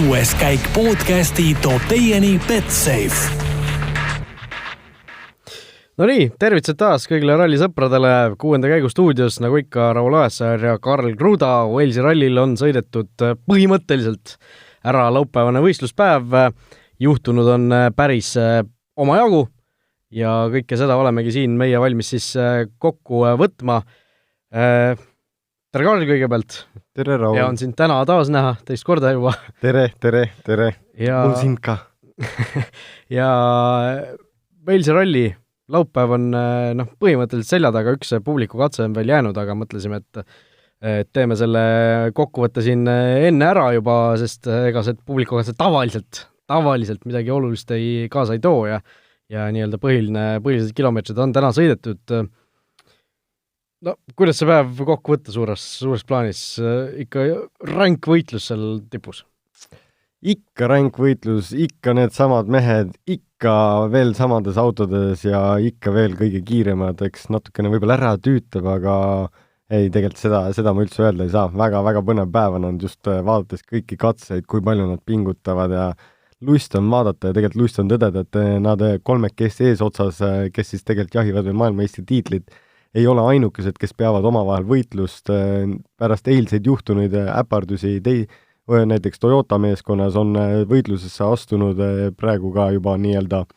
6. käik podcasti toob teieni Betsafe. No nii, tervitused taas kõigile rallisõpradele 6. käigu stuudios, nagu ikka Raul Aassaar ja Karl Kruda. Walesi rallil on sõidetud põhimõtteliselt ära laupäevane võistluspäev. Juhtunud on päris omajagu ja kõike seda olemegi siin meie valmis siis kokku võtma. Tere Karl kõigepealt. Tere Raul. Ja on sind täna taas näha, teist korda juba. Tere. Ja... Mul sind ka. Ja Walesi ralli laupäev on põhimõtteliselt selja taga, üks publiku katse on veel jäänud, aga mõtlesime, et teeme selle kokkuvõtte siin enne ära juba, sest ega see publiku katse tavaliselt midagi olulist kaasa ei too ja nii-öelda põhilised kilomeetrid on täna sõidetud. No, kuidas see päev kokku võtta suures plaanis? Ikka ränk võitlus seal tipus? Ikka ränk võitlus, ikka need samad mehed, ikka veel samades autodes ja ikka veel kõige kiiremad, eks natukene võib-olla ära tüütab, aga ei, tegelikult seda ma üldse öelda ei saa. Väga põnev päev on just vaadates kõiki katseid, kui palju nad pingutavad ja lust on vaadata ja tegelikult lust on tõdeda, et nad kolmekesti eesotsas, kes siis tegelikult jahivad veel maailmameistri tiitlit, ei ole ainukesed, kes peavad omavahel võitlust pärast eilseid juhtunuid äpardusi näiteks Toyota meeskonnas on võitlusesse astunud praegu ka juba nii-öelda,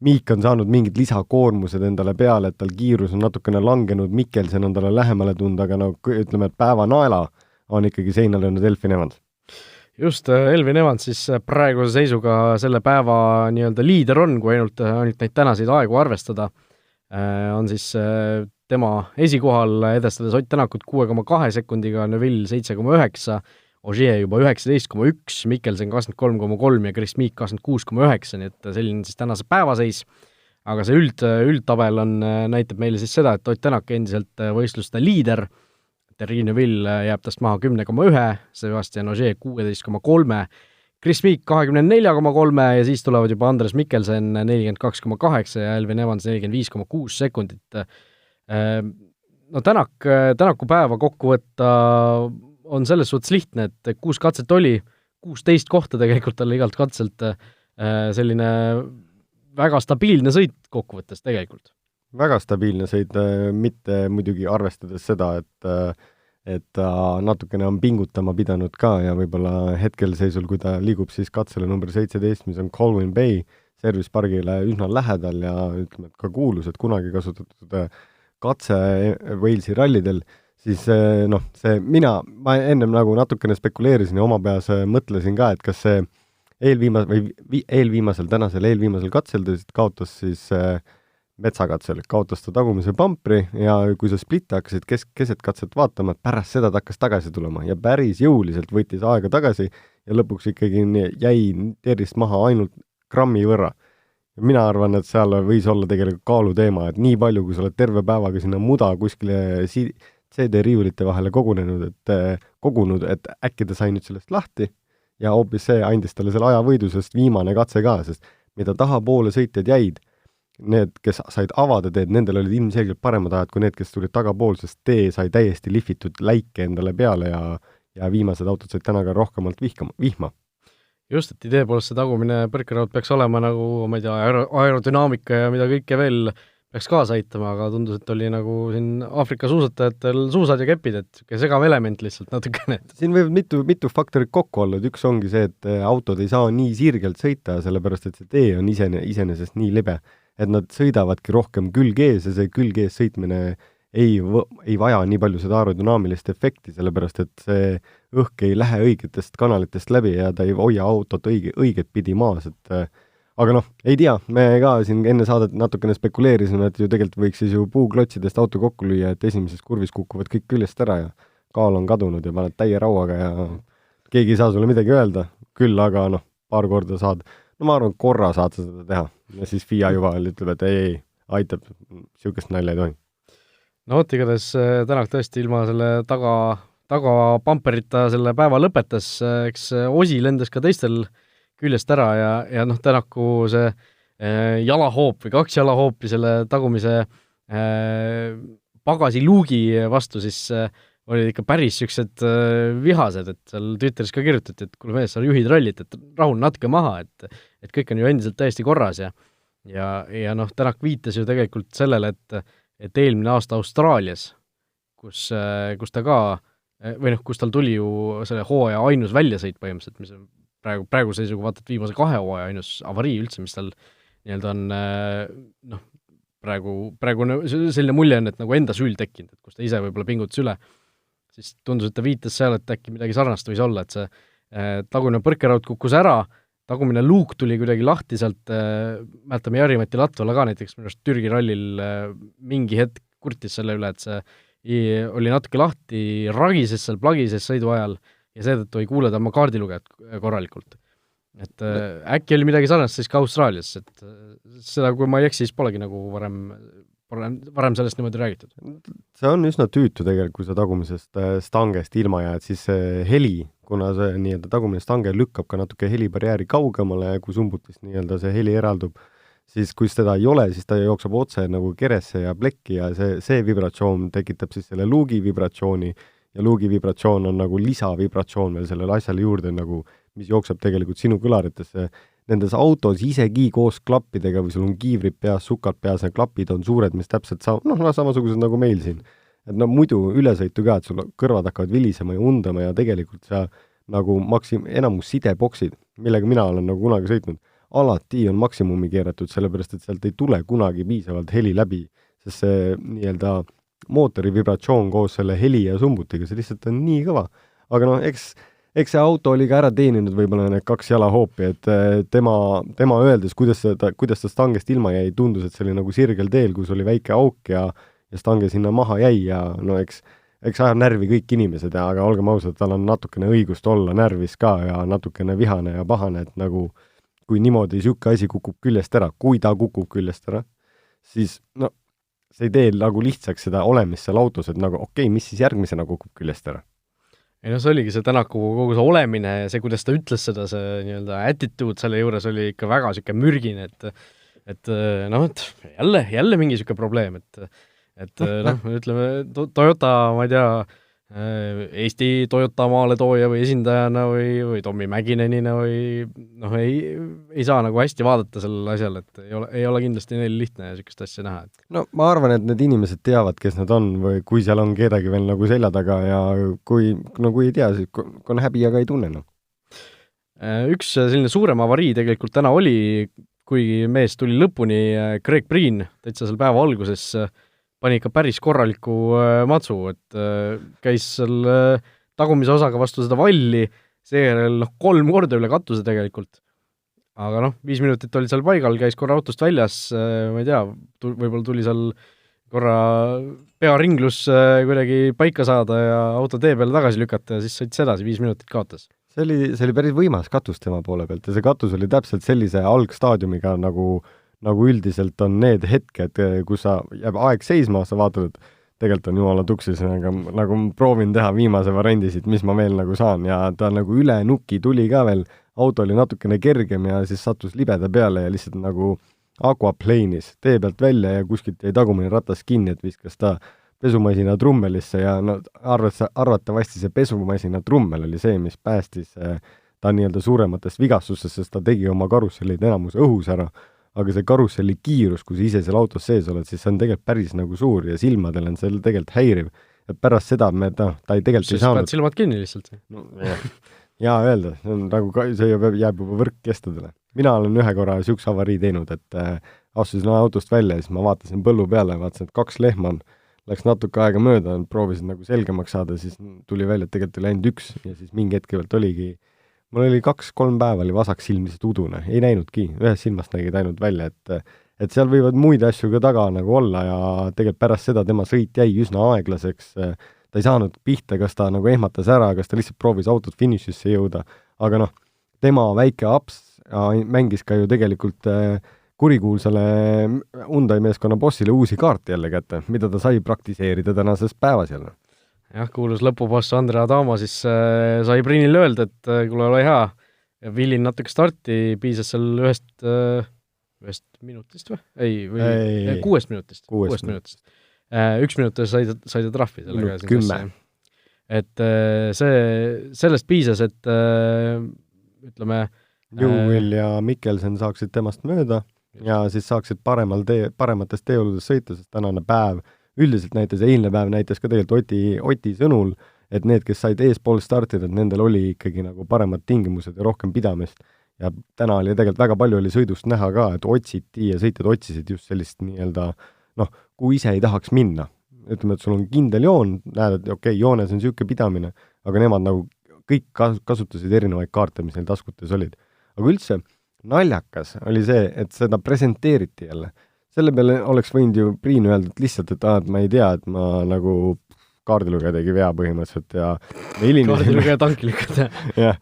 Miik on saanud mingid lisakoormused endale peale, et tal kiirus on natukene langenud, Mikkelsen on talle lähemale tunda, aga ütleme, et päeva naela on ikkagi seina löönud Elfyn Evans. Just, Elfyn Evans siis praeguse seisuga selle päeva nii-öelda liider on, kui ainult neid tänaseid aegu arvestada, on siis tema esikohal edestades Ott Tänakut 6,2 sekundiga, Neville 7,9, Ogier juba 19,1, Mikkelsen 23,3 ja Chris Meek 26,9, nii et selline siis tänase päevaseis. Aga see üldtabel näitab meile siis seda, et Ott Tänak endiselt võistluste liider, Thierry Neuville jääb tast maha 10,1, Sebastian Ogier 16,3, Chris Meek 24,3 ja siis tulevad juba Andres Mikkelsen 42,8 ja Elfyn Evans 45,6 sekundit. No Tänaku päeva kokku võtta on selles suhtes lihtne, et 6 katset oli, 16 kohta tegelikult talle igalt katselt selline väga stabiilne sõit kokkuvõttes tegelikult. Väga stabiilne sõit, mitte muidugi arvestades seda, et ta natukene on pingutama pidanud ka ja võib-olla hetkel seisul, kui ta liigub siis katsele number 17, mis on Colwyn Bay Service Pargile üsna lähedal ja ütleme, et ka kuulus, et kunagi kasutatud katse Walesi rallidel, siis ma ennem nagu natukene spekuleerisin ja oma peas mõtlesin ka, et kas see eelviimasel katsel kaotas siis metsakatsel, kaotas ta tagumise pampri ja kui sa splitte hakkasid keset katset vaatama, et pärast seda ta hakkas tagasi tulema ja päris jõuliselt võttis aega tagasi ja lõpuks ikkagi jäi tervist maha ainult grammi võrra. Mina arvan, et seal võis olla tegelikult kaaluteema, et nii palju, kui sa oled terve päevaga sinna muda kuskile CD-riiulite vahele kogunud, et äkki ta sai nüüd sellest lahti ja hoopis see andis talle selle ajavõidu, sest viimane katse ka, sest mida tahapoole sõitjad jäid, need, kes said avada teed, nendel olid ilmselgelt paremad ajad kui need, kes tulid tagapool, sest tee sai täiesti lihvitud läike endale peale ja viimased autod said täna ka rohkemalt vihma. Just, et idee poolest see tagumine põrkeraud peaks olema nagu, ma ei tea, aerodünaamika ja mida kõike veel peaks kaasa aitama, aga tundus, et oli nagu siin Aafrika suusatajatel suusad ja kepid, et segav element lihtsalt natukene. Siin võib mitu faktorit kokku olla, et üks ongi see, et autod ei saa nii sirgelt sõita, sellepärast et see tee on iseenesest nii libe, et nad sõidavadki rohkem külgees ja see külgees sõitmine ei vaja nii palju seda aerodünaamilist efekti, sellepärast et see õhk ei lähe õigetest kanalitest läbi ja ta ei hoia autot õiget pidi maas, et aga ei tea, me ka siin enne saadet natukene spekuleerisime, et ju tegelikult võiks siis ju puuklotsidest auto kokku lüüa, et esimeses kurvis kukuvad kõik küljest ära ja kaal on kadunud ja paned täie rauaga ja keegi ei saa sulle midagi öelda, küll aga paar korda saad, ma arvan, korra saad seda teha ja siis FIA juba ütleb, et ei, aitab, siukest nalja ei tohi. No igatahes Tänak tõesti ilma selle taga pamperita selle päeva lõpetas, eks osi lendas ka teistel küljest ära ja Tänaku see jalahoop või 2 jalahoopi selle tagumise pagasiluugi vastu siis olid ikka päris niisugused vihased, et seal Twitteris ka kirjutati, et kuule mees, sa juhid rallit, et rahun natuke maha, et kõik on ju endiselt täiesti korras ja noh, Tänak viitas ju tegelikult sellele, et eelmine aasta Austraalias, kus ta ka, või noh, kus tal tuli ju selle hooaja ainus väljasõit põhimõtteliselt, mis on praegu seisuga vaatad viimase 2 hooaja ainus avarii üldse, mis tal nii-öelda on noh, praegu selline mulje on, et nagu enda süül tekkinud, et kus ta ise võib-olla pingutas üle, siis tundus, et ta viitas seal, et äkki midagi sarnast võis olla, et see tagumine põrkeraud kukkus ära, tagumine luuk tuli kuidagi lahti sealt, mäletame Jari-Mati Latvala ka näiteks minu arust Türgi rallil mingi hetk kurtis selle üle, et see oli natuke lahti, ragises seal plagises sõidu ajal ja seetõttu ei kuule ta oma kaardilugejat korralikult. Et äkki oli midagi sarnast siis ka Austraalias, et seda, kui ma ei eksi, siis polegi nagu varem sellest niimoodi räägitud. See on üsna tüütu tegelikult, kui sa tagumisest stangest ilma jääd, siis see heli, kuna see nii-öelda tagumine stange lükkab ka natuke helibarjääri kaugemale, kui sumbutist nii-öelda see heli eraldub, siis kui seda ei ole, siis ta jookseb otse nagu keresse ja plekki ja see vibratsioon tekitab siis selle luugi vibratsiooni ja luugi vibratsioon on nagu lisavibratsioon veel sellele asjale juurde nagu, mis jookseb tegelikult sinu kõlaritesse. Nendes autos isegi koos klappidega või sul on kiivrid peas, sukad peas ja klapid on suured, mis täpselt samasugused nagu meil siin. Et no muidu ülesõitu ka, et sul kõrvad hakkavad vilisema ja undama ja tegelikult sa nagu enamus sideboksid, millega mina olen nagu kunagi sõitnud, alati on maksimumi keeratud, sellepärast et sealt ei tule kunagi piisavalt heli läbi, sest see nii-öelda mootori vibratsioon koos selle heli ja sumbutiga, see lihtsalt on nii kõva. Aga noh, eks see auto oli ka ära teeninud võib-olla need 2 jalahoopi, et tema öeldes, kuidas ta stangest ilma jäi, tundus, et see oli nagu sirgel teel, kus oli väike auk ja stange sinna maha jäi ja no eks ajab närvi kõik inimesed, aga olgem ausad, tal on natukene õigust olla närvis ka ja natukene vihane ja pahane, et nagu kui niimoodi siuke asi kukub küljest ära, kui ta kukub küljest ära, siis no see ei tee nagu lihtsaks seda olemist seal autos, et nagu okei, mis siis järgmisena kukub küljest ära? Ei no see oligi see Tänaku kogu see olemine ja see, kuidas ta ütles seda, see nii-öelda attitude selle juures oli ikka väga siuke mürgine, et noh, et jälle mingi siuke probleem, et noh, ütleme Toyota, ma ei tea, Eesti Toyota maaletooja või esindajana või Tommi Mäkinenina või noh, ei saa nagu hästi vaadata sellel asjal, et ei ole kindlasti neil lihtne siukest asja näha. No ma arvan, et need inimesed teavad, kes nad on või kui seal on kedagi veel nagu selja taga ja kui ei tea, siis kui on häbi, aga ei tunne. No. Üks selline suurem avarii tegelikult täna oli, kuigi mees tuli lõpuni, Greg Breen täitsa seal päeva alguses pani ikka päris korraliku matsu, et käis seal tagumise osaga vastu seda valli, seejärel 3 korda üle katuse tegelikult. Aga 5 minutit oli seal paigal, käis korra autost väljas, ma ei tea, võib-olla tuli seal korra pearinglus kuidagi paika saada ja auto tee peale tagasi lükata ja siis sõitis edasi, 5 minutit kaotas. See oli päris võimas katus tema poole pealt ja see katus oli täpselt sellise algstaadiumiga nagu üldiselt on need hetked, kus sa jääb aeg seisma, sa vaatad, et tegelikult on jumala tuksis, nagu proovin teha viimase variandi siit, mis ma veel nagu saan ja ta nagu üle nuki tuli ka veel, auto oli natukene kergem ja siis sattus libeda peale ja lihtsalt nagu aquaplane'is tee pealt välja ja kuskilt jäi tagumine ratas kinni, et viskas ta pesumasina trummelisse ja no arvatavasti see pesumasina trummel oli see, mis päästis ta nii-öelda suurematest vigastustest, sest ta tegi oma karussellid enamus õhus ära, aga see karusselli kiirus, kui sa ise seal autos sees oled, siis see on tegelikult päris nagu suur ja silmadel on see tegelikult häiriv. Et pärast seda ta ei tegelikult siis ei saanud. Siis silmad kinni lihtsalt. No, ja öelda, see jääb juba võrk kestadele. Mina olen ühe korra siukse avarii teinud, et astusin autost välja ja siis ma vaatasin põllu peale, vaatasin, et 2 lehma läks natuke aega mööda, proovisin nagu selgemaks saada, siis tuli välja, et tegelikult oli ainult 1 ja siis mingi hetkevalt oligi mul oli 2-3 päeva oli vasak silm lihtsalt udune, ei näinudki, ühest silmast nägid ainult välja, et seal võivad muid asju ka taga nagu olla ja tegelikult pärast seda tema sõit jäi üsna aeglaseks, ta ei saanud pihta, kas ta nagu ehmatas ära, kas ta lihtsalt proovis autot finišisse jõuda, aga tema väike aps mängis ka ju tegelikult kurikuulsale Hyundai meeskonna bossile uusi kaarte jälle kätte, mida ta sai praktiseerida tänases päevas jälle. Jah, kuulus lõpuboss Andre Adamo siis sai Priinile öelda, et kuule ole hea ja villin natuke starti, piisas seal ühest minutist või? Ei, 6 minutist. 1 minut sai ta trahvi sellega. 10. et sellest piisas, et ütleme Newell ja Mikkelsen saaksid temast mööda ja siis saaksid paremates teeoludes sõita, sest tänane päev üldiselt näitas, eilne päev näitas ka tegelikult Oti sõnul, et need, kes said eespool startida, et nendel oli ikkagi nagu paremad tingimused ja rohkem pidamist. Ja täna oli tegelikult väga palju oli sõidust näha ka, et otsiti ja sõitjad otsisid just sellist nii-öelda, kui ise ei tahaks minna. Ütleme, et sul on kindel joon, näed, et okei, joones on niisugune pidamine, aga nemad nagu kõik kasutasid erinevaid kaarte, mis neil taskutes olid. Aga üldse naljakas oli see, et seda presenteeriti jälle. Selle peale oleks võinud ju Priin öelda, et lihtsalt, et ma ei tea, et ma nagu kaardilugeja tegi vea põhimõtteliselt ja kaardilugeja tanki lükata. jah,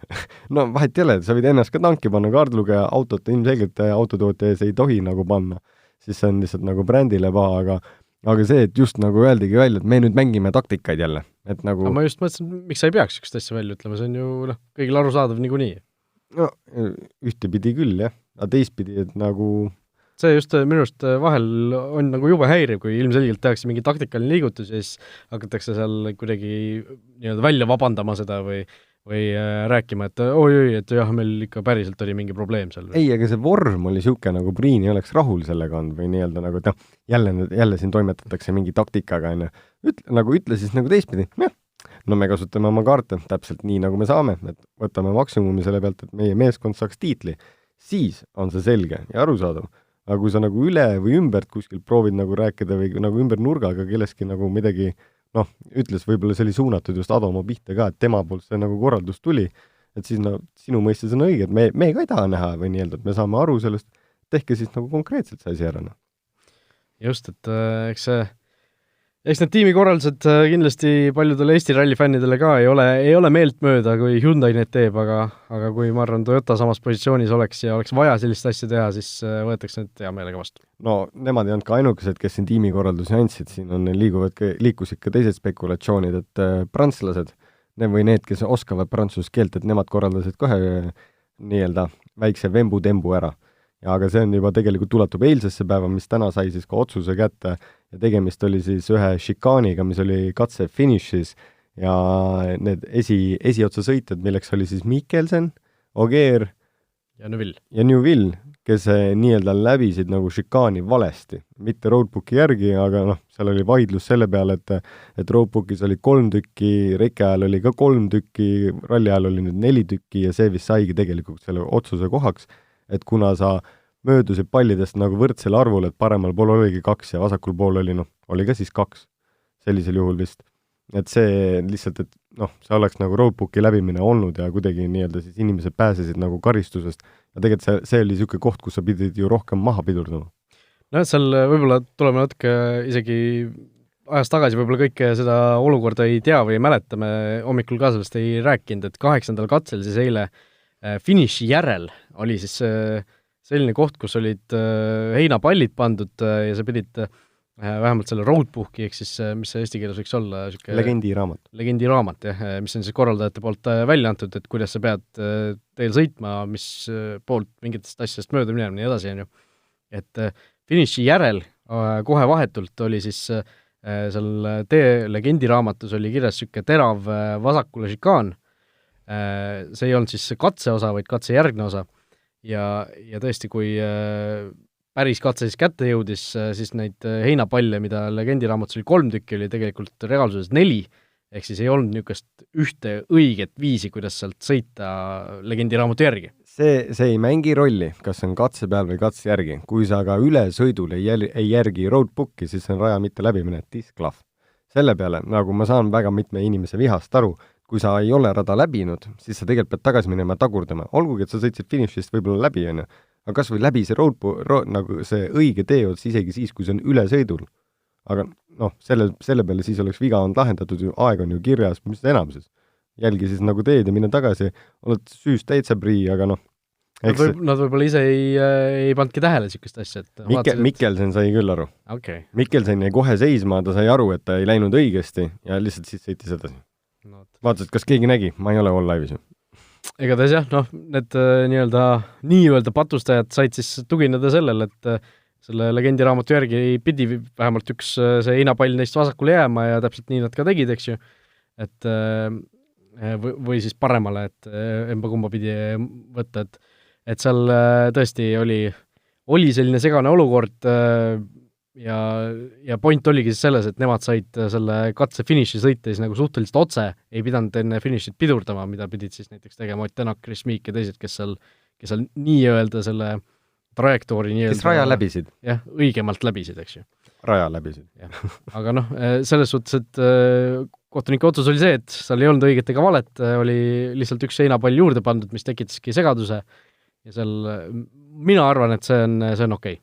no vahet ei ole, sa võid ennast ka tanki panna, kaardilugeja autot ilmselgelt autotootja ees ei tohi nagu panna, siis see on lihtsalt nagu brändile paha, aga see, et just nagu öeldigi välja, et me nüüd mängime taktikaid jälle, et nagu ma just mõtlesin, miks sa ei peaks ükst asja välja ütlema, see on ju kõigil arusaadav niikuinii. No, ühtepidi küll, jah, aga teistpidi, et nagu see just minu arust vahel on nagu jube häiriv, kui ilmselgelt tehakse mingi taktikaline liigutus ja siis hakatakse seal kuidagi nii-öelda välja vabandama seda või rääkima, et oi, et jah, meil ikka päriselt oli mingi probleem seal. Ei, aga see vorm oli niisugune, nagu Priin ei oleks rahul sellega olnud või nii-öelda nagu, et jälle siin toimetatakse mingi taktikaga, nagu ütle siis nagu teistpidi, no me kasutame oma kaarte täpselt nii, nagu me saame, et võtame maksimumi selle pealt, et meie meeskond saaks tiitli, siis on see selge ja arusaadav. Aga kui sa nagu üle või ümbert kuskil proovid nagu rääkida või nagu ümber nurgaga kelleski nagu midagi, ütles, võib-olla see oli suunatud just Adomo pihta ka, et tema poolt see nagu korraldus tuli, et siis sinu mõistes on õige, et me ka ei taha näha või nii-öelda, et me saame aru sellest, tehke siis nagu konkreetselt see asi ära. Just, et eks need tiimikorraldused kindlasti paljudele Eesti rallifännidele ka ei ole meelt mööda, kui Hyundai need teeb, aga kui ma arvan, Toyota samas positsioonis oleks ja oleks vaja sellist asja teha, siis võetakse need hea meelega vastu. No nemad ei olnud ka ainukesed, kes siin tiimikorraldusi andsid, siin on liikusid ka teised spekulatsioonid, et prantslased või need, kes oskavad prantsuse keelt, et nemad korraldasid kohe nii-öelda väikse vembu-tembu ära. Ja aga see on juba tegelikult tuletub eilsesse päeva, mis täna sai siis ka otsuse kätte ja tegemist oli siis ühe šikaaniga, mis oli katse finišis ja need esiotsa sõitjad, milleks oli siis Mikkelsen, Ogier ja Newell, kes nii-öelda läbisid nagu šikaani valesti, mitte roadbooki järgi, aga seal oli vaidlus selle peale, et roadbookis oli 3 tükki, reike ajal oli ka 3 tükki, ralli ajal oli nüüd 4 tükki ja see vist saigi tegelikult selle otsuse kohaks, et kuna sa möödusid pallidest nagu võrdsel arvul, et paremal pool oligi 2 ja vasakul pool oli ka siis 2, sellisel juhul vist. Et see lihtsalt, et see oleks nagu roadbooki läbimine olnud ja kuidagi nii-öelda siis inimesed pääsesid nagu karistusest ja tegelikult see oli niisugune koht, kus sa pidid ju rohkem maha pidurdama. No seal võib-olla tuleme natuke isegi ajas tagasi, võib-olla kõike seda olukorda ei tea või ei mäleta, me hommikul ka sellest ei rääkinud, et 8. katsel siis eile finiši järel oli siis selline koht, kus olid heinapallid pandud ja sa pidid vähemalt selle roadbooki, ehk siis mis see eesti keeles võiks olla? Legendiraamat, jah, mis on siis korraldajate poolt välja antud, et kuidas sa pead teel sõitma, mis poolt mingitest asjadest mööda minema, nii edasi, on ju. Et finiši järel kohe vahetult oli siis seal legendiraamatus oli kirjas niisugune terav vasakule šikaan. See ei olnud siis katseosa, vaid katsejärgne osa ja tõesti, kui päris katse siis kätte jõudis, siis neid heinapalle, mida legendiraamatus oli 3 tükki, oli tegelikult reaalsuses 4, ehk siis ei olnud niisugust ühte õiget viisi, kuidas sealt sõita legendiraamatu järgi. See ei mängi rolli, kas on katse peal või katse järgi. Kui sa ka üle sõidul ei järgi roadbooki, siis on raja mitte läbimine, disklahv. Selle peale, nagu ma saan väga mitme inimese vihast aru, kui sa ei ole rada läbinud, siis sa tegelikult pead tagasi minema tagurdama. Olgugi, et sa sõitsid finišist võib-olla läbi, on ju. Aga kas või läbi see nagu see õige teeots isegi siis, kui see on üle sõidul. Aga selle peale siis oleks viga on lahendatud, aeg on ju kirjas, mis enamuses. Jälgi siis nagu teed ja mine tagasi, oled süüst täitsa prii, aga Nad võib-olla ise ei pandki tähele niisugust asja, et Mikkelsen sai küll aru. Okay. Mikkelsen jäi kohe seisma, ta sai aru, et ta ei läinud õigesti ja lihtsalt siis sõitis edasi. Vaatasid, kas keegi nägi? Ma ei ole all live'is. Igatahes jah, need nii-öelda patustajad said siis tugineda sellele, et selle legendiraamatu järgi pidi vähemalt üks see heinapall neist vasakule jääma ja täpselt nii nad ka tegid, eks ju. et või siis paremale, et emba-kumba pidi võtta, et seal tõesti oli selline segane olukord ja point oligi siis selles, et nemad said selle katse finiši sõita siis nagu suhteliselt otse, ei pidanud enne finišit pidurdama, mida pidid siis näiteks tegema Ott Tänak, Chris Meek ja teised, kes seal nii-öelda selle trajektoori nii-öelda kes raja läbisid. jah, õigemalt läbisid, eks ju. Raja läbisid. Aga selles suhtes, et kohtuniku otsus oli see, et seal ei olnud õiget ega valet, oli lihtsalt üks seinapall juurde pandud, mis tekitaski segaduse ja seal mina arvan, et see on okei.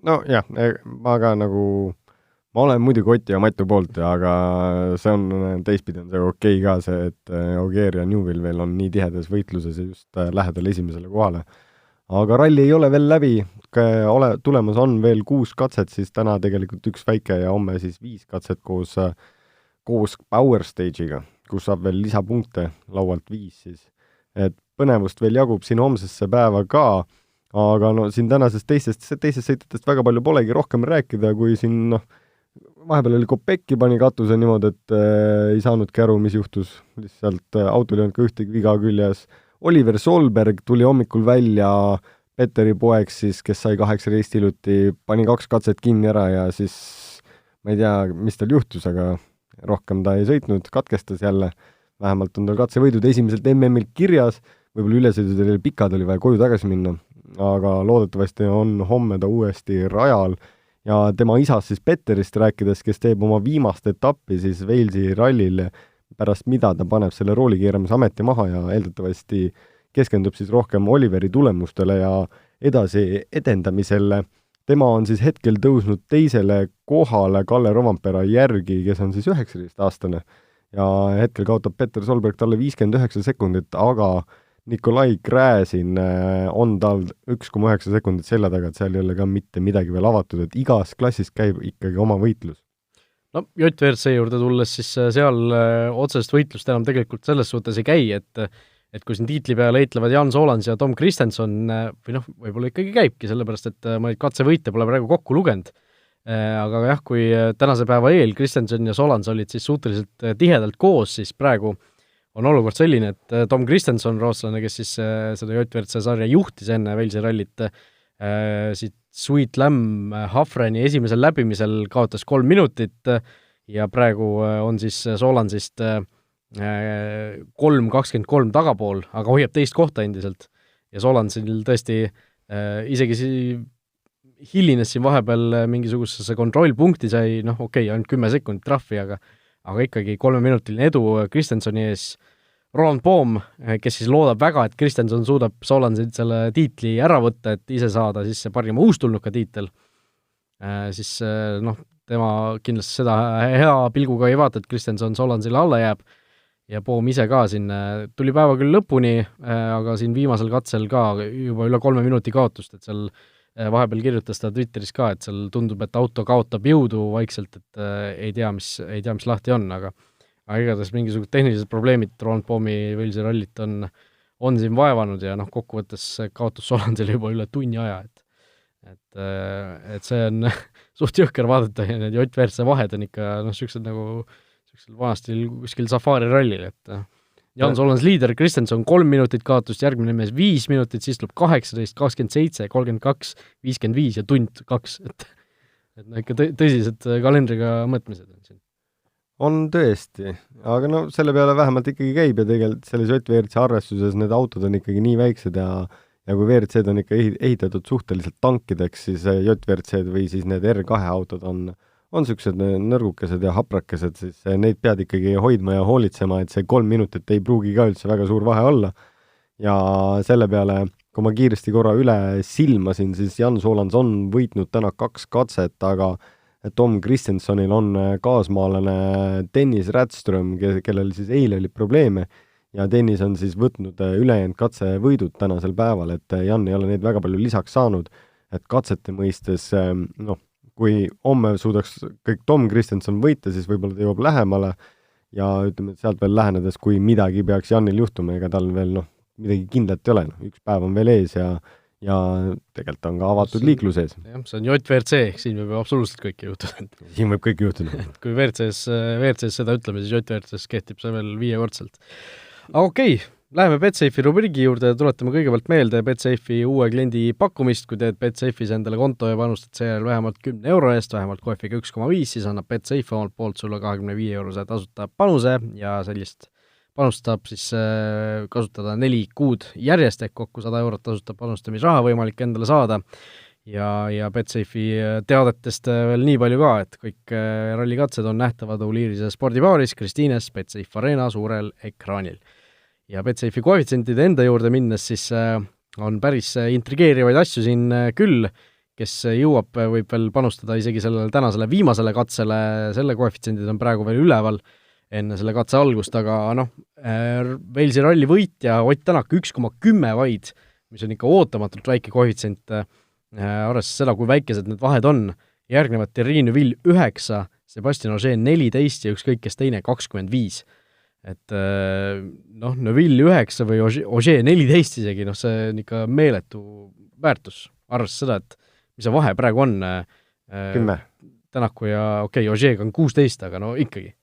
No jah, ma ka nagu, ma olen muidugi Oti ja Matu poolt, aga see on teistpidi on see okei ka see, et Ogier ja Newvil veel on nii tihedas võitluses ja just lähedal esimesele kohale. Aga ralli ei ole veel läbi, tulemas on veel 6 katset, siis täna tegelikult üks väike ja homme siis 5 katset koos Power Stage'iga, kus saab veel lisapunkte laualt 5 siis. Et põnevust veel jagub siin homsesse päeva ka, aga no siin tänasest teistest sõitjatest väga palju polegi rohkem rääkida, kui siin vahepeal oli Kopecky pani katuse niimoodi, et ei saanudki aru, mis juhtus. Lihtsalt autol ei olnud ka ühtegi viga küljes. Oliver Solberg tuli hommikul välja, Petteri poeg siis, kes sai 18 hiljuti, pani 2 katset kinni ära ja siis ma ei tea, mis tal juhtus, aga rohkem ta ei sõitnud, katkestas jälle. Vähemalt on tal katsevõidud esimeselt MM-ilt kirjas, võib-olla ülesõidud oli pikad, oli vaja koju tagasi minna, aga loodetavasti on homme ta uuesti rajal ja tema isast siis Petterist rääkides, kes teeb oma viimast etappi siis Walesi rallil, pärast mida ta paneb selle roolikeeramise ameti maha ja eeldatavasti keskendub siis rohkem Oliveri tulemustele ja edasi edendamisele. Tema on siis hetkel tõusnud teisele kohale Kalle Rovanpera järgi, kes on siis 19-aastane ja hetkel kaotab Petter Solberg talle 59 sekundit, aga Nikolai Gräzin on tal 1,9 sekundit selja taga, et seal ei ole ka mitte midagi veel avatud, et igas klassis käib ikkagi oma võitlus. No JVRC juurde tulles, siis seal otsest võitlust enam tegelikult selles suhtes ei käi, et kui siin tiitli peale eitlevad Jan Solans ja Tom Kristenson, või võib-olla ikkagi käibki, sellepärast et ma neid katsevõite pole praegu kokku lugenud, aga jah, kui tänase päeva eel Kristenson ja Solans olid siis suhteliselt tihedalt koos, siis praegu on olukord selline, et Tom Kristenson, rootslane, kes siis seda JVRC sarja juhtis enne Walesi rallit, siit Sweet Lamb Hafreni esimesel läbimisel kaotas 3 minutit ja praegu on siis Solansist 3.23 tagapool, aga hoiab teist kohta endiselt. Ja Solansil tõesti isegi hilines siin vahepeal mingisugusesse kontrollpunkti sai, ainult 10 sekundit trahvi, aga ikkagi 3-minutiline edu Kristensoni ees. Roland Bohm, kes siis loodab väga, et Kristenson suudab Solansilt selle tiitli ära võtta, et ise saada siis see parima uustulnuka tiitel, siis tema kindlasti seda hea pilguga ei vaata, et Kristenson Solansile alla jääb ja Bohm ise ka siin tuli päeva küll lõpuni, aga siin viimasel katsel ka juba üle 3 minuti kaotust, et seal vahepeal kirjutas ta Twitteris ka, et seal tundub, et auto kaotab jõudu vaikselt, et ei tea, mis lahti on, aga igatahes mingisugused tehnilised probleemid Roland Bohmi Walesi rallit on siin vaevanud ja kokkuvõttes kaotus Solansile juba üle tunni aja, et see on suht jõhker vaadata ja need JVRC vahed on ikka sellised nagu vanastil kuskil safari rallil, et Jan Solans liider, Kristenson 3 minutit kaotust, järgmine mees 5 minutit, siis tuleb 18, 27, 32, 55 ja tund 2, et ikka tõsised kalendriga mõtmised on siin. On tõesti, aga selle peale vähemalt ikkagi käib ja tegelikult selles JVRC arvestuses need autod on ikkagi nii väiksed ja kui WRC-d on ikka ehitatud suhteliselt tankideks, siis JVRC-d või siis need R2 autod on sellised nõrgukesed ja haprakesed, siis neid pead ikkagi hoidma ja hoolitsema, et see 3 minutit ei pruugi ka üldse väga suur vahe olla. Ja selle peale, kui ma kiiresti korra üle silmasin, siis Jan Solans on võitnud täna 2 katset, aga Tom Kristensonil on kaasmaalane Dennis Rätström, kellel siis eile oli probleeme ja Dennis on siis võtnud ülejäänud katsevõidud tänasel päeval, et Jan ei ole neid väga palju lisaks saanud, et katsete mõistes, kui homme suudaks kõik Tom Kristenson võita, siis võib-olla ta jõuab lähemale ja ütleme, et sealt veel lähenedes, kui midagi peaks Janil juhtuma, ega tal veel midagi kindlat ei ole, üks päev on veel ees ja ja tegelikult on ka avatud liiklus ees. Jah, see on JVRC, ehk siin võib absoluutselt kõike juhtuda. Siin võib kõik juhtuda. Kui WRC-s seda ütleme, siis JVRC-s kehtib see veel 5-kordselt. Aga okei, läheme Betsafe'i rubriigi juurde ja tuletame kõigepealt meelde Betsafe'i uue kliendi pakkumist, kui teed Betsafe'is endale konto ja panustad seejärel vähemalt 10 euro eest, vähemalt koefiga 1,5, siis annab Betsafe omalt poolt sulle 25 eurose tasuta panuse ja sellist panustab siis kasutada 4 kuud järjest, ehk kokku 100 eurot tasuta panustamisraha võimalik endale saada ja Betsafe'i teadetest veel nii palju ka, et kõik rallikatsed on nähtavad Uliirise spordibaaris Kristiines Betsafe Arena suurel ekraanil. Ja Betsafe'i koefitsientide enda juurde minnes siis on päris intrigeerivaid asju siin küll, kes jõuab, võib veel panustada isegi sellele tänasele viimasele katsele, selle koefitsientid on praegu veel üleval enne selle katse algust, aga Walesi ralli võitja Ott Tänak 1,10 vaid, mis on ikka ootamatult väike koefitsient, arvestades seda, kui väikesed need vahed on, järgnevad Thierry Neuville 9, Sebastian Ogier 14 ja ükskõik kes teine 25. Et Neuville 9 või Ogier 14 isegi, see on ikka meeletu väärtus, arvestades seda, et mis see vahe praegu on 10. Tänaku ja Ogier'ga on 16, aga ikkagi.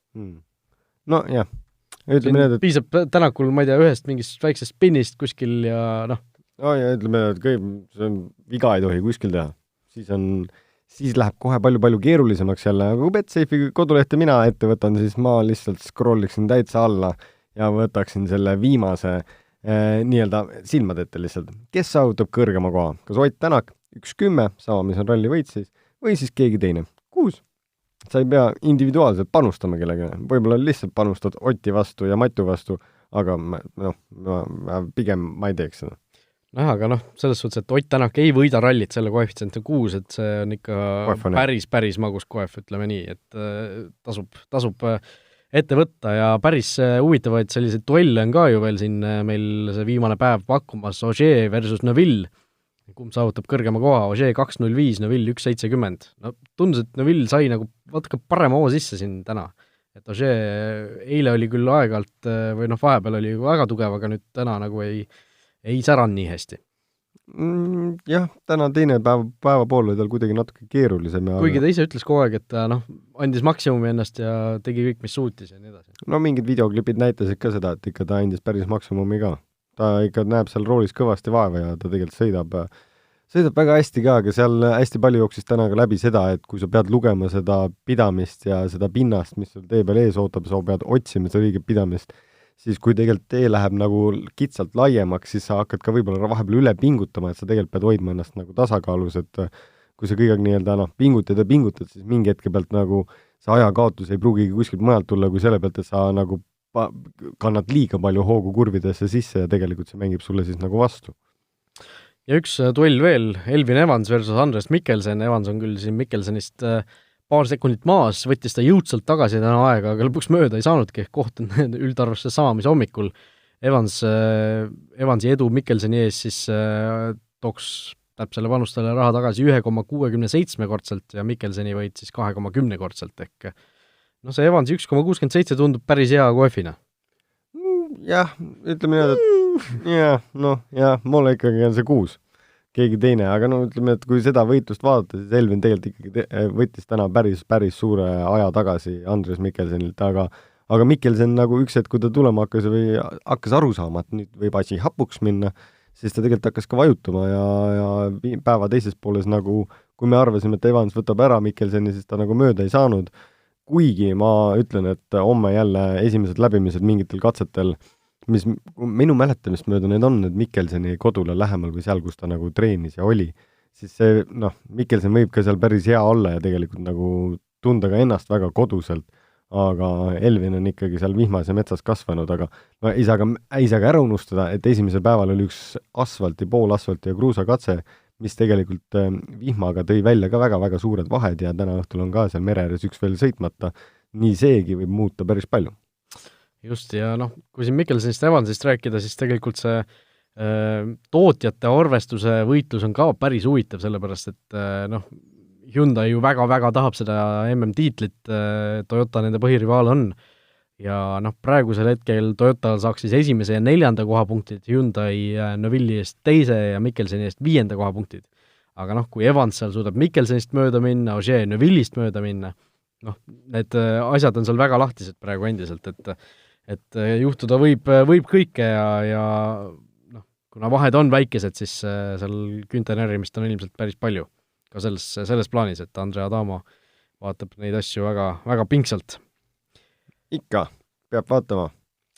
No jah, ütleme need, et piisab Tänakul, ma ei tea, ühest mingist väiksest spinnist kuskil ja ja ütleme, et see viga ei tohi kuskil teha. Siis läheb kohe palju keerulisemaks jälle, aga kui Betsafe'i kodulehte mina ette võtan, siis ma lihtsalt scrolliksin täitsa alla ja võtaksin selle viimase nii-öelda silmad ette lihtsalt. Kes saavutab kõrgema koha? Kas Ott Tänak 1,10, sama mis on ralli võit siis, või siis keegi teine? 6. Sa ei pea individuaalselt panustama kellega, võib-olla lihtsalt panustad Oti vastu ja Matu vastu, aga pigem ma ei teeks seda. Aga selles suhtes, et Ott Tänak ei võida rallit selle koefitsient 6, et see on ikka päris magus koef, ütleme nii, et tasub ette võtta ja päris huvitavaid selliseid duelle on ka ju veel siin meil see viimane päev pakkumas, Ogier versus Neuville, kumb saavutab kõrgema koha, Ogier 2.05, Neuville 1.70. Tundus, et Neuville sai nagu vaatake parema hoo sisse siin täna. Et Ogier eile oli küll aegalt, või vahepeal oli väga tugev, aga nüüd täna nagu ei säran nii hästi. Jah, täna teine päeva pool oli tal kuidagi natuke keerulisem. Kuigi ta ise ütles kogu aeg, et ta andis maksimumi ennast ja tegi kõik, mis suutis ja nii edasi. Mingid videoklipid näitasid ka seda, et ikka ta andis päris maksimumi ka. Ta ikka näeb seal roolis kõvasti vaeva ja ta tegelikult sõidab väga hästi ka, aga seal hästi palju jooksis täna ka läbi seda, et kui sa pead lugema seda pidamist ja seda pinnast, mis sul tee peal ees ootab, sa pead otsima seda õiget pidamist, siis kui tegelikult tee läheb nagu kitsalt laiemaks, siis sa hakkad ka võib-olla vahepeal üle pingutama, et sa tegelikult pead hoidma ennast nagu tasakaalus, et kui sa kõigega nii-öelda pingutad, siis mingi hetke pealt nagu see ajakaotus ei pruugigi kuskilt mujalt tulla, kui selle pealt, et sa nagu kannad liiga palju hoogu kurvidesse sisse ja tegelikult see mängib sulle siis nagu vastu. Ja üks duell veel, Elvin Evans versus Andres Mikkelsen, Evans on küll siin Mikkelsenist paar sekundit maas, võttis ta jõudsalt tagasi täna aega, aga lõpuks mööda ei saanudki, ehk koht on üldarvesse sama, mis hommikul. Evansi edu Mikkelseni ees siis tooks täpsele panustele raha tagasi 1,67-kordselt ja Mikkelseni võit siis 2,10-kordselt, ehk see Evansi 1,67 tundub päris hea koefina. Jah, ütleme mulle ikkagi on see 6. Keegi teine, aga ütleme, et kui seda võitlust vaadata, siis Elvin tegelikult ikkagi võttis täna päris suure aja tagasi Andres Mikkelsenilt, aga Mikkelsen nagu üks hetk, kui ta tulema hakkas aru saama, et nüüd võib asi hapuks minna, siis ta tegelikult hakkas ka vajutama ja päeva teises pooles nagu, kui me arvasime, et Evans võtab ära Mikkelseni, siis ta nagu mööda ei saanud. Kuigi ma ütlen, et homme jälle esimesed läbimised mingitel katsetel, mis minu mäletamist mööda need on, et Mikkelseni kodule lähemal või seal, kus ta nagu treenis ja oli, siis see, Mikkelsen võib ka seal päris hea olla ja tegelikult nagu tunda ka ennast väga koduselt, aga Elvin on ikkagi seal vihmas ja metsas kasvanud, aga ei saa ka ära unustada, et esimesel päeval oli üks poolasfalti ja kruusakatse, mis tegelikult vihmaga tõi välja ka väga suured vahed ja täna õhtul on ka seal mere ääres üks veel sõitmata, nii seegi võib muuta päris palju. Just, ja kui siin Mikkelsenist ja Evansist rääkida, siis tegelikult see tootjate arvestuse võitlus on ka päris huvitav, sellepärast et Hyundai ju väga tahab seda MM-tiitlit, Toyota nende põhirivaal on, ja noh, praegusel hetkel Toyota saaks siis 1. ja 4. koha punktid, Hyundai Neuvilli eest 2. ja Mikkelseni eest 5. koha punktid. Aga noh, kui Evans seal suudab Mikkelsenist mööda minna, Ogier Neuvillist mööda minna, noh, need asjad on seal väga lahtised praegu endiselt, et juhtuda võib kõike ja noh, kuna vahed on väikesed, siis seal küünte närimist on ilmselt päris palju ka selles plaanis, et Andre Adamo vaatab neid asju väga, väga pingsalt. Ikka, peab vaatama,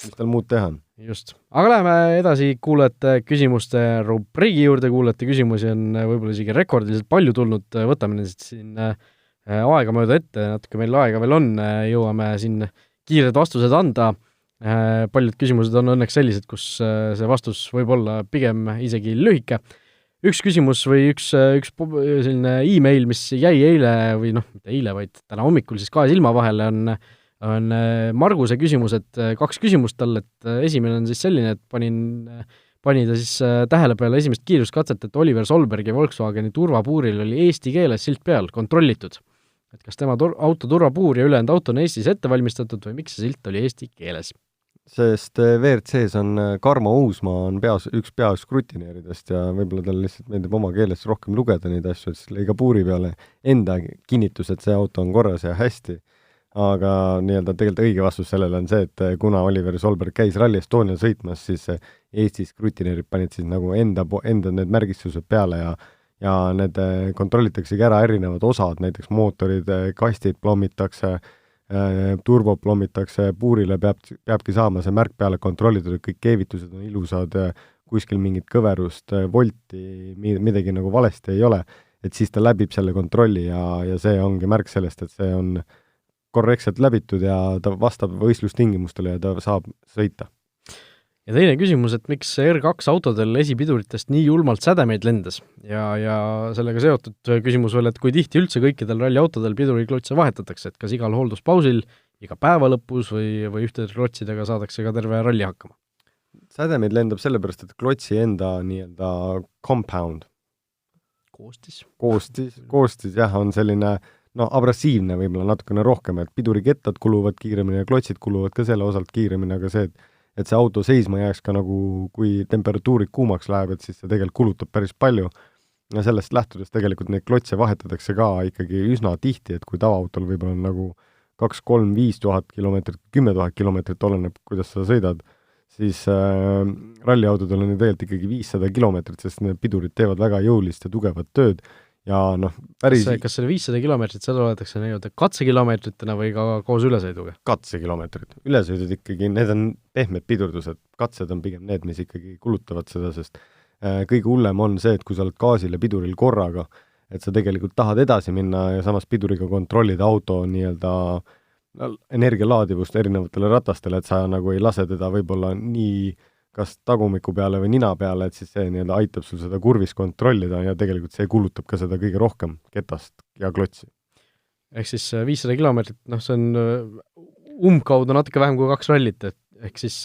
mis tal muud teha on. Just. Aga läheme edasi kuulajate küsimuste rubriigi juurde, kuulajate küsimusi on võib-olla isegi rekordiliselt palju tulnud, võtame need siin aega mööda ette, natuke meil aega veel on, jõuame siin kiired vastused anda. Paljud küsimused on õnneks sellised, kus see vastus võib olla pigem isegi lühike. Üks küsimus või üks selline e-mail, mis jäi eile või noh, mitte eile, vaid täna hommikul siis kahe silma vahele on Marguse küsimus, et 2 küsimust tal, et esimene on siis selline, et pani ta siis tähele peale esimest kiiruskatset, et Oliver Solbergi Volkswageni turvapuuril oli eesti keeles silt peal, kontrollitud. Et kas tema auto turvapuur ja ülejäänud auto on Eestis ette valmistatud või miks see silt oli eesti keeles? Sest WRC-s on Karmo Uusmaa on üks peaaegu rutineeridest ja võib-olla tal lihtsalt meeldib oma keeles rohkem lugeda neid asju, siis lõi ka puuri peale enda kinnitus, et see auto on korras ja hästi. Aga nii-öelda tegelikult õige vastus sellele on see, et kuna Oliver Solberg käis Rally Estonial sõitmas, siis Eestis rutineerid panid siis nagu enda need märgistused peale ja need kontrollitaksegi ära erinevad osad, näiteks mootorid, kastid plommitakse, turbo plommitakse, puurile peabki saama see märk peale kontrollitud, et kõik keevitused on ilusad, kuskil mingit kõverust, volti, midagi nagu valesti ei ole, et siis ta läbib selle kontrolli ja see ongi märk sellest, et see on korrektselt läbitud ja ta vastab võistlustingimustele ja ta saab sõita. Ja teine küsimus, et miks R2 autodel esipiduritest nii julmalt sädemeid lendas ja sellega seotud küsimus veel, et kui tihti üldse kõikidel ralliautodel piduriklotse vahetatakse, et kas igal hoolduspausil, iga päeva lõpus või ühtede klotsidega saadakse ka terve ralli hakkama? Sädemeid lendab sellepärast, et klotsi enda nii-öelda compound. Koostis jah, on selline abrasiivne võib-olla natukene rohkem, et pidurikettad kuluvad kiiremini ja klotsid kuluvad ka selle osalt kiiremini, aga see, et see auto seisma jääks ka nagu, kui temperatuurid kuumaks läheb, et siis see tegelikult kulutab päris palju. Ja sellest lähtudes tegelikult neid klotse vahetatakse ka ikkagi üsna tihti, et kui tavaautol võib-olla on nagu 2, 3, 5 tuhat kilomeetrit, 10 000 kilomeetrit, oleneb, kuidas sa sõidad, siis ralliautodel on ju tegelikult ikkagi 500 kilomeetrit, sest need pidurid teevad väga jõulist ja tugevat tööd. Ja päris... Kas selle 500 kilomeetrit seda oletakse nii-öelda katsekilomeetritena või ka koos ülesõiduga? Katsekilomeetrid. Ülesõidud ikkagi, need on pehmed pidurdused. Katsed on pigem need, mis ikkagi kulutavad seda, sest kõige hullem on see, et kui sa oled gaasil ja piduril korraga, et sa tegelikult tahad edasi minna ja samas piduriga kontrollida auto nii-öelda energialaadivust erinevatele ratastele, et sa nagu ei lase teda võib-olla nii kas tagumiku peale või nina peale, et siis see nii-öelda aitab sul seda kurvis kontrollida ja tegelikult see kulutab ka seda kõige rohkem ketast ja klotsi. Ehk siis 500 kilomeetrit, see on umbkaudu natuke vähem kui 2 rallit, ehk siis...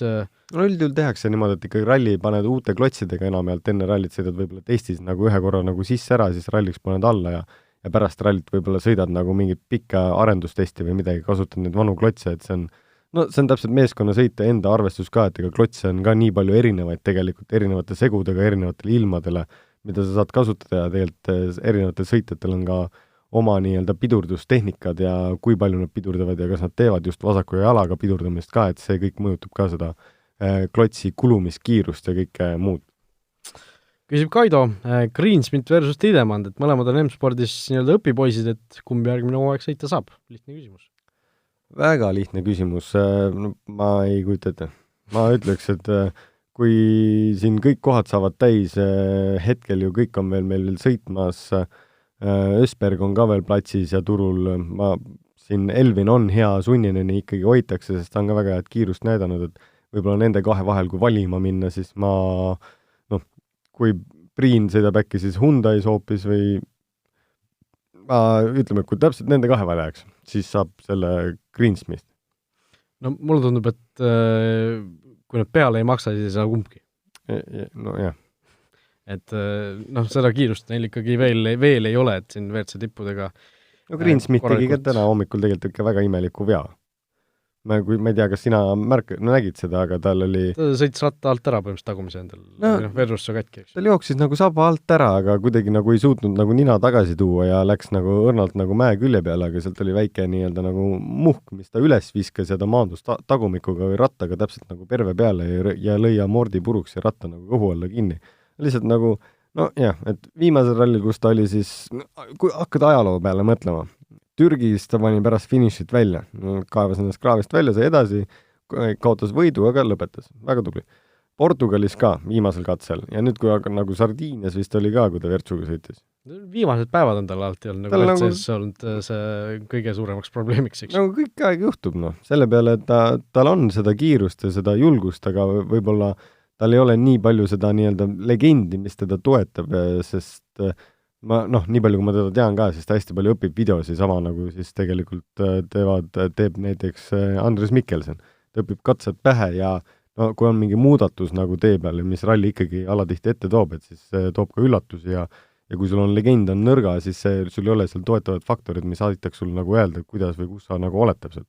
üldjuhul tehakse niimoodi, et ikkagi ralli paned uute klotsidega enamjaolt, enne rallit sõidad võib-olla testis nagu ühe korra nagu sisse ära, siis ralliks paned alla ja pärast rallit võib-olla sõidad nagu mingit pikka arendustesti või midagi, kasutad neid vanu klotse, et see on täpselt meeskonnasõite enda arvestus ka, et ega klotse on ka nii palju erinevaid tegelikult erinevate segudega, erinevatele ilmadele, mida sa saad kasutada ja tegelikult erinevatel sõitjatel on ka oma nii-öelda pidurdustehnikad ja kui palju nad pidurdavad ja kas nad teevad just vasaku ja jalaga pidurdamist ka, et see kõik mõjutab ka seda klotsi kulumiskiirust ja kõike muud. Küsib Kaido, Greensmith versus Tidemand, et mõlemad on M-spordis nii-öelda õpipoisid, et kumb järgmine hooaeg sõita saab? Lihtne küsimus. Väga lihtne küsimus, ma ei kujuta ette. Ma ütleks, et kui siin kõik kohad saavad täis, hetkel ju kõik on meil sõitmas, Ösberg on ka veel platsis ja turul, siin Elvin on hea, Sunnineni ikkagi hoitakse, sest ta on ka väga head kiirust näidanud, et võib-olla nende kahe vahel, kui valima minna, siis kui Priin sõidab äkki siis Hyundai's hoopis või ütleme, kui täpselt nende kahe vahel jääks, siis saab selle Greensmith. Mulle tundub, et kui nad peale ei maksa, siis ei saa kumbki. No jah. Et seda kiirust neil ikkagi veel ei ole, et siin WRC tippudega Greensmith tegi ka täna hommikul tegelikult ikka väga imeliku vea. ma ei tea, kas sina nägid seda, aga tal oli ta sõits ratta alt ära põhimõtteliselt tagumise endal, Verus sai katki, eks. tal jooksis nagu saba alt ära, aga kuidagi nagu ei suutnud nagu nina tagasi tuua ja läks nagu õrnalt nagu mäe külje peale, aga sealt oli väike nii-öelda nagu muhk, mis ta üles viskas ja ta maandus tagumikuga või rattaga täpselt nagu perve peale ja lõi amordi puruks ja ratta nagu kõhu alla kinni. Lihtsalt nagu, no jah, et viimasel rallil, kus ta oli siis, kui hakkad ajaloo peale mõtlema, Türgis ta pani pärast finišit välja, kaevas ennast kraavist välja, sai edasi, kaotas võidu, aga lõpetas. Väga tubli. Portugalis ka viimasel katsel ja nüüd, kui nagu Sardiinias vist oli ka, kui ta Vertsuga sõitis. Viimased päevad on tal alati olnud nagu WRC-s olnud see kõige suuremaks probleemiks, eks. Nagu kõik aeg juhtub, noh. Selle peale, et tal on seda kiirust ja seda julgust, aga võib-olla tal ei ole nii palju seda nii-öelda legendi, mis teda toetab, sest nii palju, kui ma teda tean ka, siis ta hästi palju õpib videosi, sama nagu siis tegelikult teeb näiteks Andres Mikkelsen. Ta õpib katsed pähe ja kui on mingi muudatus nagu tee peal, mis ralli ikkagi alatihti ette toob, et siis toob ka üllatusi ja kui sul on legend on nõrga, siis sul ei ole seal toetavad faktorid, mis aitaks sul nagu öelda, kuidas või kus sa nagu oled täpselt.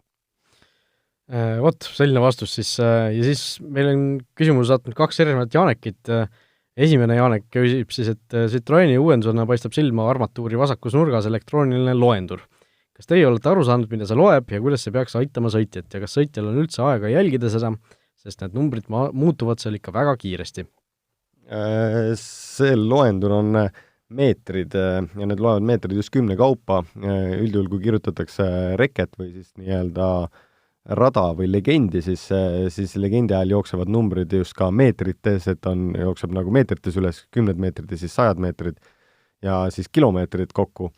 Vot, selline vastus siis. Ja siis meil on küsimus saatnud 2 erinevat Janekit. Esimene Janek küsib siis, et Citroeni uuendusena paistab silma armatuuri vasakus nurgas elektrooniline loendur. Kas teie olete aru saanud, mida see loeb ja kuidas see peaks aitama sõitjat ja kas sõitjal on üldse aega jälgida seda, sest need numbrid muutuvad seal ikka väga kiiresti? See loendur on meetrid ja need loevad meetrid just 10 kaupa. Üldjuhul, kui kirjutatakse reket või siis nii-öelda rada või legendi, siis legendi ajal jooksevad numbrid just ka meetrites, et jookseb nagu meetrites üles 10 meetrid ja siis 100 meetrid ja siis kilomeetrid kokku.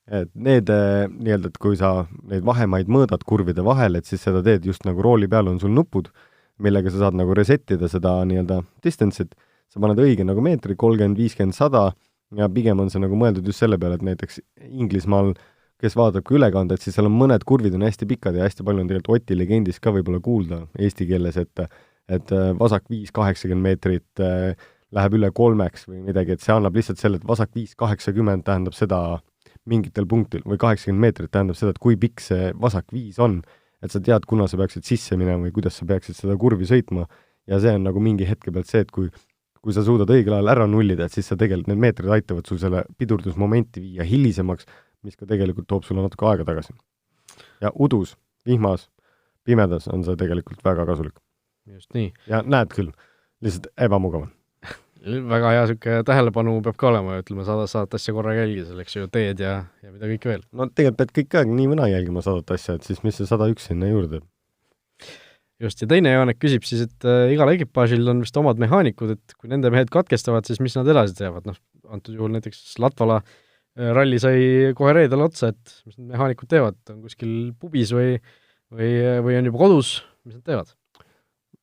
Et need nii-öelda, et kui sa neid vahemaid mõõdad kurvide vahel, et siis seda teed just nagu rooli peal on sul nupud, millega sa saad nagu resettida seda nii-öelda distance'it, sa paned õige nagu meetri, 30, 50, 100 ja pigem on see nagu mõeldud just selle peale, et näiteks Inglismaal kes vaatab ka ülekanded, siis seal on mõned kurvid on hästi pikad ja hästi palju on tegelikult Oti legendis ka võib-olla kuulda eesti keeles, et vasak 5-80 meetrit läheb üle 3 või midagi, et see annab lihtsalt selle, et vasak 5-80 tähendab seda mingitel punktil või 80 meetrit tähendab seda, et kui pikk see vasak 5 on, et sa tead, kuna sa peaksid sisse minema või kuidas sa peaksid seda kurvi sõitma ja see on nagu mingi hetke pealt see, et kui sa suudad õigel ajal ära nullida, et siis sa tegelikult need meetrid aitavad sul selle pidurdusmomenti viia hilisemaks, mis ka tegelikult toob sulle natuke aega tagasi. Ja udus, vihmas, pimedas on see tegelikult väga kasulik. Just nii. Ja näed küll, lihtsalt ebamugav. Väga hea süke tähelepanu peab ka olema, ütleme, sadat asja korra jälgida, selleks ju teed ja mida kõike veel. No tegelikult pead kõik aeg nii võna jälgima sadat asja, et siis mis see 101 sinna juurde? Just, ja teine Jaanek küsib siis, et igal ekipaažil on vist omad mehaanikud, et kui nende mehed katkestavad, siis mis nad edasi teevad? Antud juhul näiteks Latvala ralli sai kohe reedel otsa, et mis need mehaanikud teevad, on kuskil pubis või on juba kodus, mis nad teevad?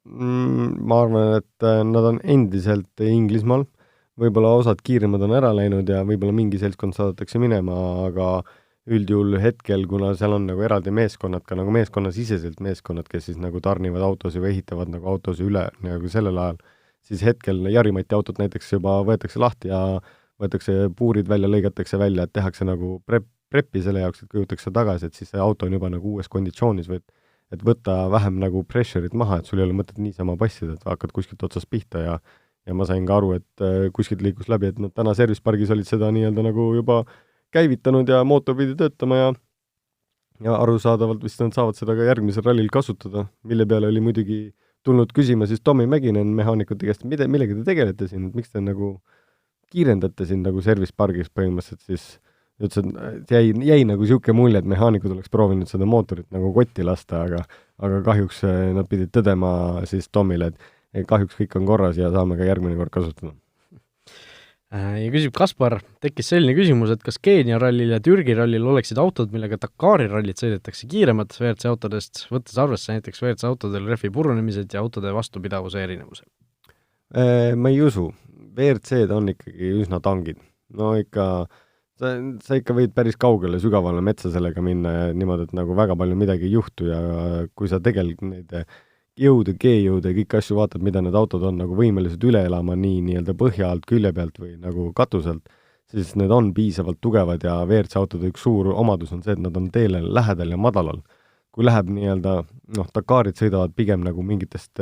Ma arvan, et nad on endiselt Inglismaal, võib-olla osad kiiremad on ära läinud ja võib-olla mingi seltskond saadetakse minema, aga üldjuhul hetkel, kuna seal on nagu eraldi meeskonnad, ka nagu meeskonnasiseselt meeskonnad, kes siis nagu tarnivad autosi või ehitavad nagu autosi üle nagu sellel ajal, siis hetkel Jari-Mati autot näiteks juba võetakse lahti ja võetakse puurid välja, lõigatakse välja, et tehakse nagu preppi selle jaoks, et kui jõutakse tagasi, et siis see auto on juba nagu uues konditsioonis või et võtta vähem nagu pressure'it maha, et sul ei ole mõtet niisama passida, et hakkad kuskilt otsast pihta ja ma sain ka aru, et kuskilt liikus läbi, et nad täna servicepargis olid seda nii-öelda nagu juba käivitanud ja mootor pidi töötama ja arusaadavalt vist nad saavad seda ka järgmisel rallil kasutada, mille peale oli muidugi tulnud küsima siis Tommy Mäkinen mehaanikute käest, millega te tegelete siin, et miks te nagu kiirendate siin nagu servicepargis põhimõtteliselt, siis ütles, et jäi nagu niisugune mulje, et mehaanikud oleks proovinud seda mootorit nagu kotti lasta, aga kahjuks nad pidid tõdema siis Tomile, et kahjuks kõik on korras ja saame ka järgmine kord kasutada. Ja küsib Kaspar, tekkis selline küsimus, et kas Keenia rallil ja Türgi rallil oleksid autod, millega Dakari rallit sõidetakse kiiremad WRC autodest, võttes arvesse näiteks WRC autodel rehvi purunemised ja autode vastupidavuse erinevuse? Ma ei usu. WRC-d on ikkagi üsna tangid. No ikka sa ikka võid päris kaugele, sügavale metsa sellega minna ja niimoodi, et nagu väga palju midagi ei juhtu ja kui sa tegelikult neid jõude, G-jõude ja kõik asju vaatad, mida need autod on nagu võimelised üle elama nii-öelda põhja alt, külje pealt või nagu katuselt, siis need on piisavalt tugevad ja WRC autode üks suur omadus on see, et nad on teele lähedal ja madalal. kui läheb nii-öelda, Dakarid sõidavad pigem nagu mingitest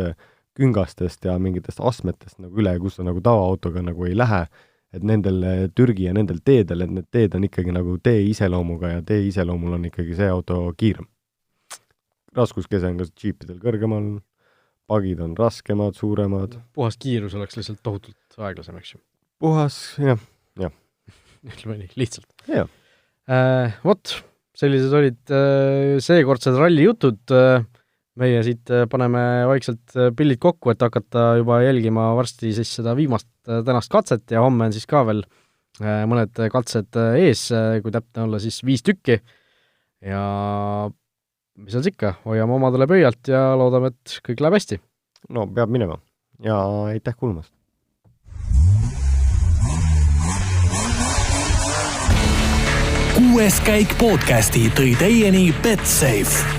küngastest ja mingitest astmetest nagu üle, kus sa nagu tavaautoga nagu ei lähe, et nendel Türgi ja nendel teedel, et need teed on ikkagi nagu tee iseloomuga ja tee iseloomul on ikkagi see auto kiirem. Raskuskese on ka džiipidel kõrgemal, pagid on raskemad, suuremad. Puhas kiirus oleks lihtsalt tohutult aeglasem, eks ju? Puhas, jah. Ütleme nii, lihtsalt. Jah. Vot, sellised olid seekordsed ralli jutud. Meie siit paneme vaikselt pillid kokku, et hakata juba jälgima varsti siis seda viimast tänast katset ja homme on siis ka veel mõned katsed ees, kui täpne olla siis 5 tükki. Ja mis on ikka, hoiame omadele pöialt ja loodame, et kõik läheb hästi. No, peab minema. Ja aitäh kuulmast. Kuues käik podcasti tõi teieni Betsafe.